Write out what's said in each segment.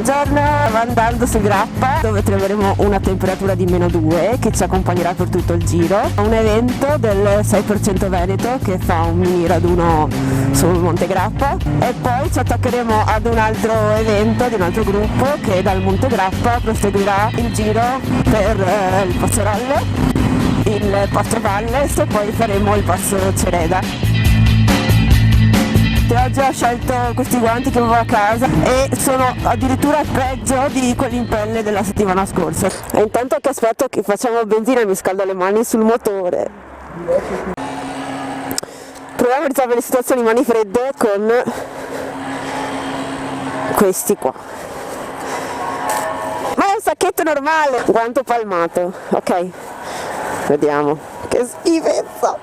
Buongiorno, andando su Grappa dove troveremo una temperatura di -2 che ci accompagnerà per tutto il giro, un evento del 6% Veneto che fa un mini raduno sul Monte Grappa e poi ci attaccheremo ad un altro evento di un altro gruppo che dal Monte Grappa proseguirà il giro per il Passo Rolle, il Passo Valles e poi faremo il Passo Cereda. Oggi ho scelto questi guanti che avevo a casa e sono addirittura peggio di quelli in pelle della settimana scorsa. E intanto che aspetto che facciamo benzina mi scaldo le mani sul motore. Proviamo a risolvere le situazioni mani fredde con questi qua. Ma è un sacchetto normale, guanto palmato, ok? Vediamo, che schifezza!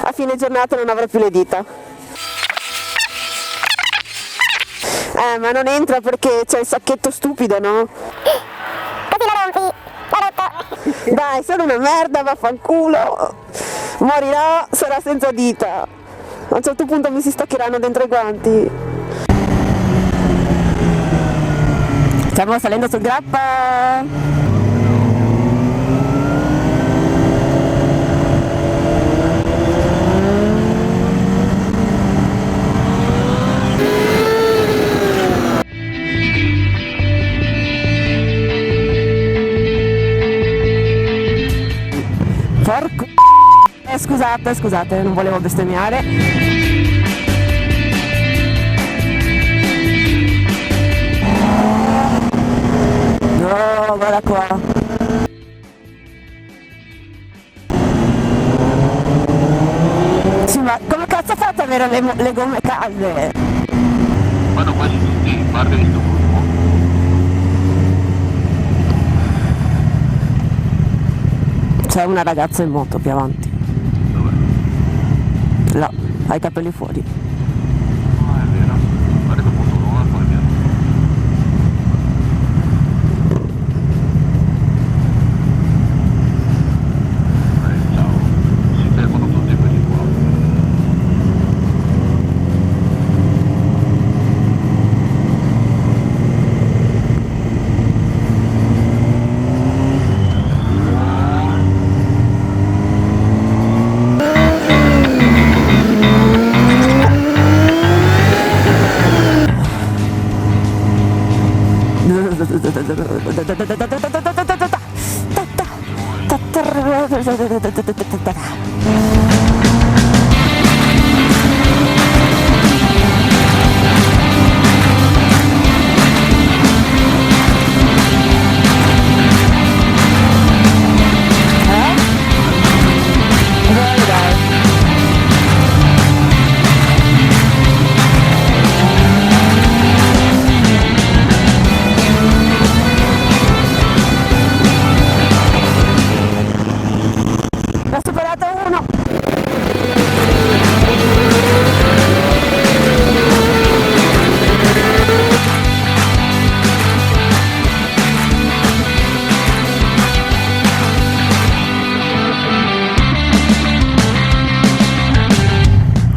A fine giornata non avrò più le dita. Ma non entra perché c'è il sacchetto stupido, no? Così la rompi, l'ha rotto. Dai, sono una merda, vaffanculo. Morirò, sarà senza dita. A un certo punto mi si staccheranno dentro i guanti. Stiamo salendo sul Grappa. Porco scusate, non volevo bestemmiare. No, guarda qua. Sì, ma come cazzo fate ad avere le gomme calde? Vanno quasi tutti parte di sto gruppo. C'è una ragazza in moto più avanti. Dove? Là, ha i capelli fuori. Ah, è vero. Guarda che molto nuova poi via. Ciao. Si fermano tutti quelli qua.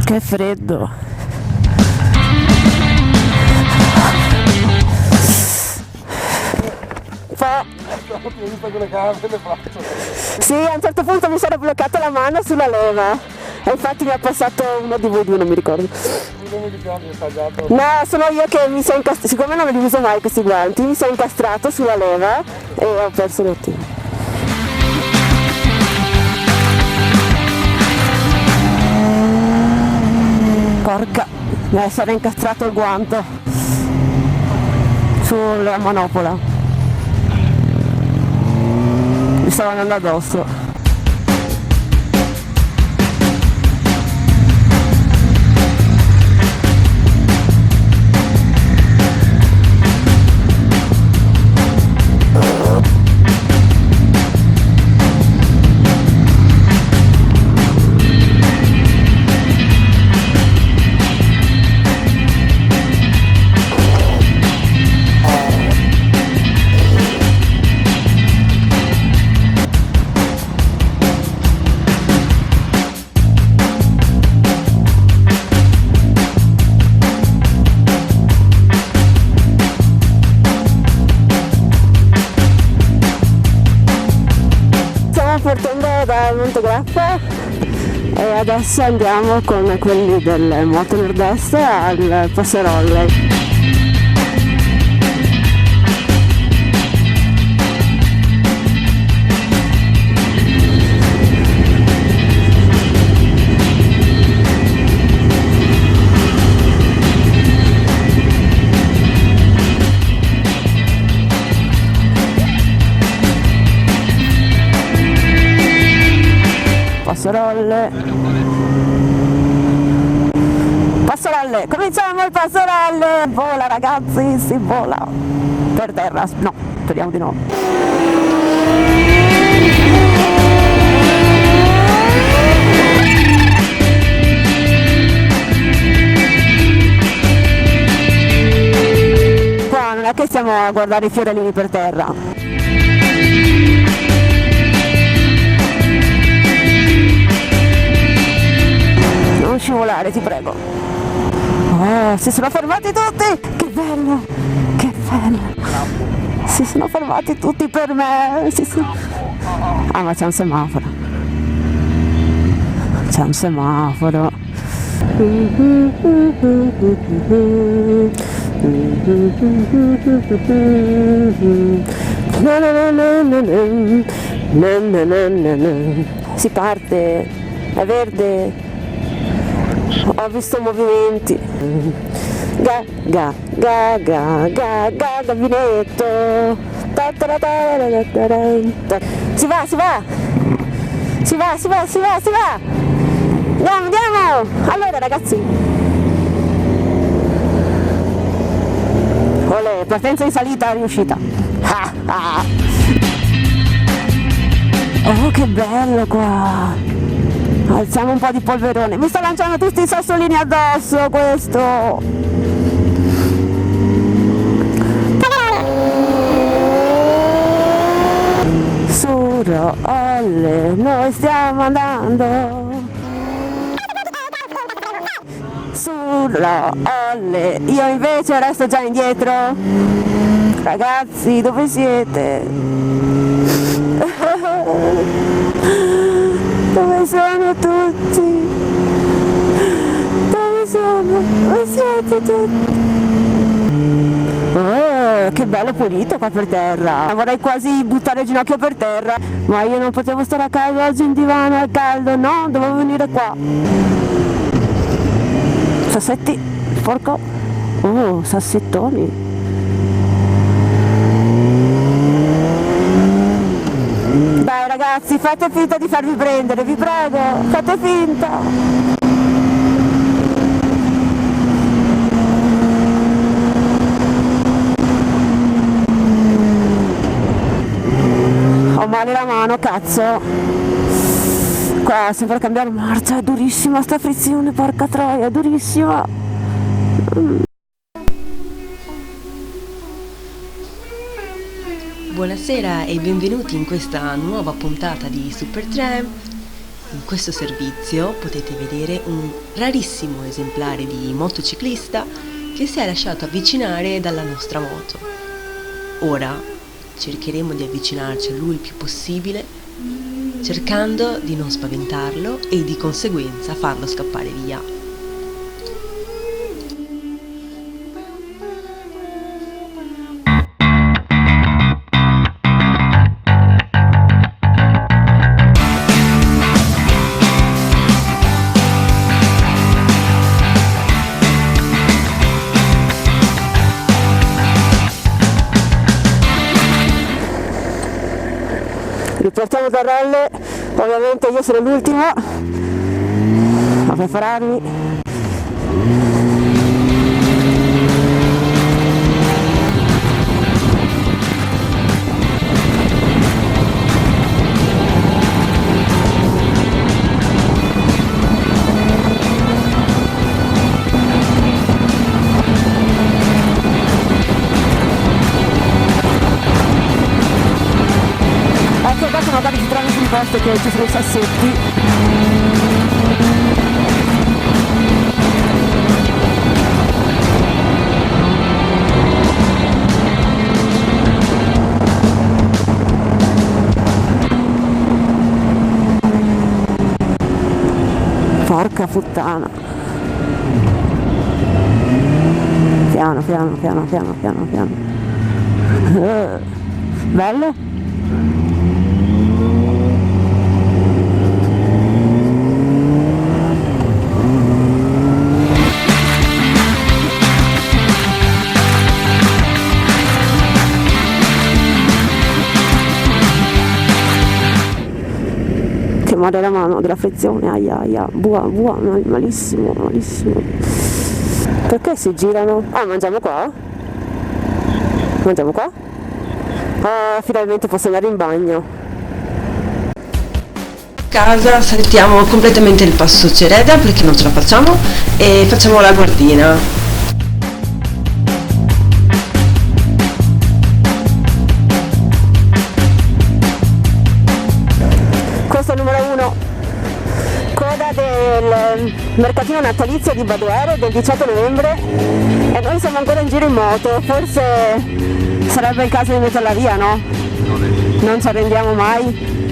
Che freddo. Sì, a un certo punto mi sono bloccata la mano sulla leva e infatti mi ha passato uno di voi due, non mi ricordo. No, sono io che mi sono incastrato, siccome non li uso mai questi guanti, mi sono incastrato sulla leva e ho perso un attimo. Porca, mi essere incastrato il guanto sulla manopola, mi stava andando addosso. Montegrappa e adesso andiamo con quelli del Moto Nord-Est al Passarolle. Passarolle, cominciamo il passarolle, vola ragazzi, si vola, per terra, no, speriamo di no. Qua non è che stiamo a guardare i fiorellini per terra. Non scivolare, ti prego. Oh, si sono fermati tutti! Che bello! Che bello! Si sono fermati tutti per me! Ah, ma c'è un semaforo. C'è un semaforo. Si parte, è verde. Ho visto movimenti. Gabinetto. Si va. Andiamo. Allora ragazzi. Olè, partenza in salita riuscita. Oh, che bello qua. Alziamo un po' di polverone. Mi sta lanciando tutti i sassolini addosso questo. Su Rolle, noi stiamo andando. Su Rolle, io invece resto già indietro. Ragazzi, dove siete? Dove sono tutti? Dove sono? Dove siete tutti? Oh, che bello pulito qua per terra. Vorrei quasi buttare il ginocchio per terra, ma io non potevo stare a casa oggi in divano al caldo, no, dovevo venire qua. Sassetti, porco. Oh, sassettoni. Dai ragazzi, fate finta di farvi prendere, vi prego, fate finta. Ho male la mano, cazzo. Qua sembra cambiare marcia, è durissima sta frizione, porca troia, è durissima. Buonasera e benvenuti in questa nuova puntata di Supertram. In questo servizio potete vedere un rarissimo esemplare di motociclista che si è lasciato avvicinare dalla nostra moto. Ora cercheremo di avvicinarci a lui il più possibile, cercando di non spaventarlo e di conseguenza farlo scappare via. Ripartiamo da Rolle, ovviamente io sono l'ultimo a prepararmi. Magari si trovano sul posto che ci sono i sassetti. porca puttana. Piano. Bello? Che male la mano della frizione, aia, buono, malissimo. Perché si girano? Ah, mangiamo qua? Ah, finalmente posso andare in bagno. Casa, saltiamo completamente il passo Cereda perché non ce la facciamo e facciamo la guardina. Questo è il numero 1, coda del mercatino natalizio di Badoero del 18 novembre e noi siamo ancora in giro in moto, forse sarebbe il caso di metterla via, no? Non ci arrendiamo mai.